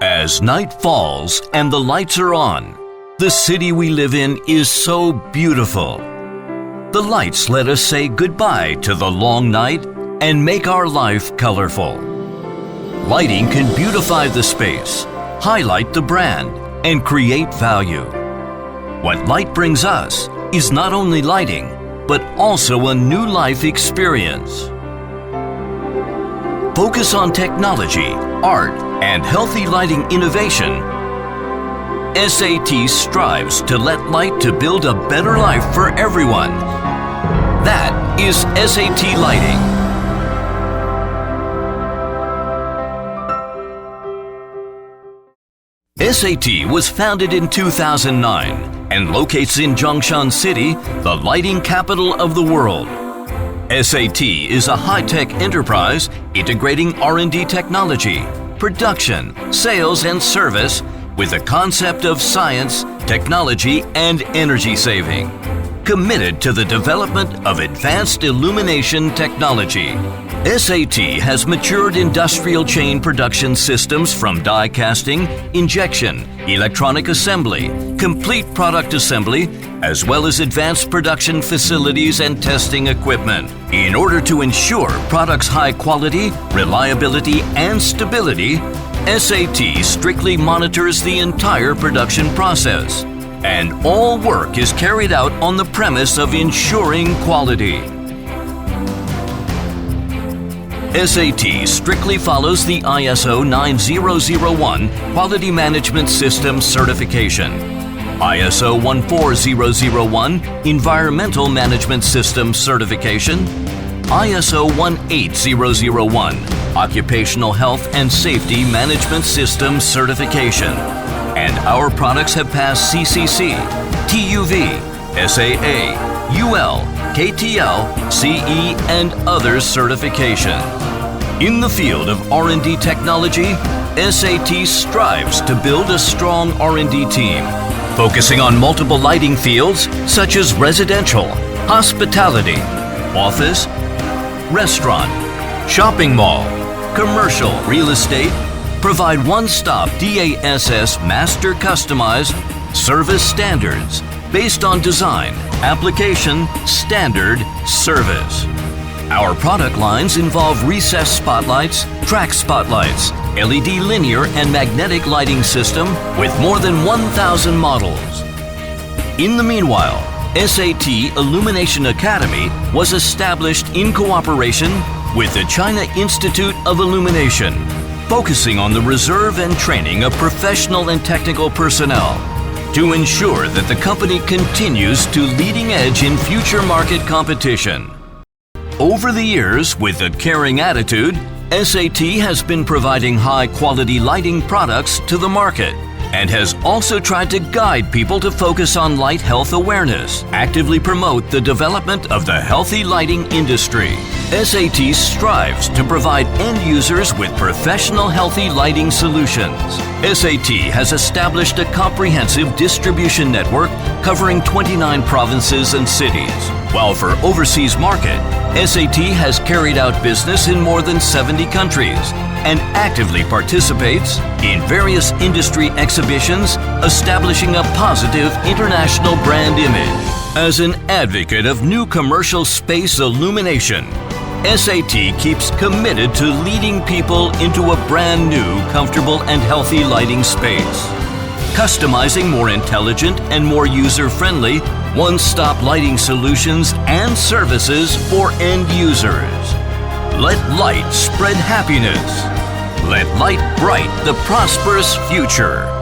As night falls and the lights are on, the city we live in is so beautiful. The lights let us say goodbye to the long night and make our life colorful. Lighting can beautify the space, highlight the brand, and create value. What light brings us is not only lighting, but also a new life experience. Focus on technology, art, and healthy lighting innovation. SAT strives to let light to build a better life for everyone. That is SAT Lighting. SAT was founded in 2009 and locates in Zhongshan City, the lighting capital of the world. SAT is a high-tech enterprise integrating R&D technology, production, sales, and service with the concept of science, technology, and energy saving. Committed to the development of advanced illumination technology. SAT has matured industrial chain production systems from die casting, injection, electronic assembly, complete product assembly, as well as advanced production facilities and testing equipment. In order to ensure products' high quality, reliability, and stability, SAT strictly monitors the entire production process, and all work is carried out on the premise of ensuring quality. SAT strictly follows the ISO 9001 Quality Management System certification, ISO 14001 Environmental Management System certification, ISO 18001 Occupational Health and Safety Management System certification. And our products have passed CCC, TUV, SAA, UL, KTL, CE, and other certifications. In the field of R&D technology, SAT strives to build a strong R&D team, focusing on multiple lighting fields such as residential, hospitality, office, restaurant, shopping mall, commercial real estate, provide one-stop DASS master customized service standards based on design, application, standard, service. Our product lines involve recessed spotlights, track spotlights, LED linear and magnetic lighting system with more than 1,000 models. In the meanwhile, SAT Illumination Academy was established in cooperation with the China Institute of Illumination, focusing on the reserve and training of professional and technical personnel to ensure that the company continues to leading edge in future market competition. Over the years, with a caring attitude, SAT has been providing high-quality lighting products to the market and has also tried to guide people to focus on light health awareness, actively promote the development of the healthy lighting industry. SAT strives to provide end users with professional healthy lighting solutions. SAT has established a comprehensive distribution network covering 29 provinces and cities, while for overseas market, SAT has carried out business in more than 70 countries and actively participates in various industry exhibitions, establishing a positive international brand image. As an advocate of new commercial space illumination, SAT keeps committed to leading people into a brand new, comfortable, and healthy lighting space, customizing more intelligent and more user-friendly one-stop lighting solutions and services for end users. Let light spread happiness. Let light bright the prosperous future.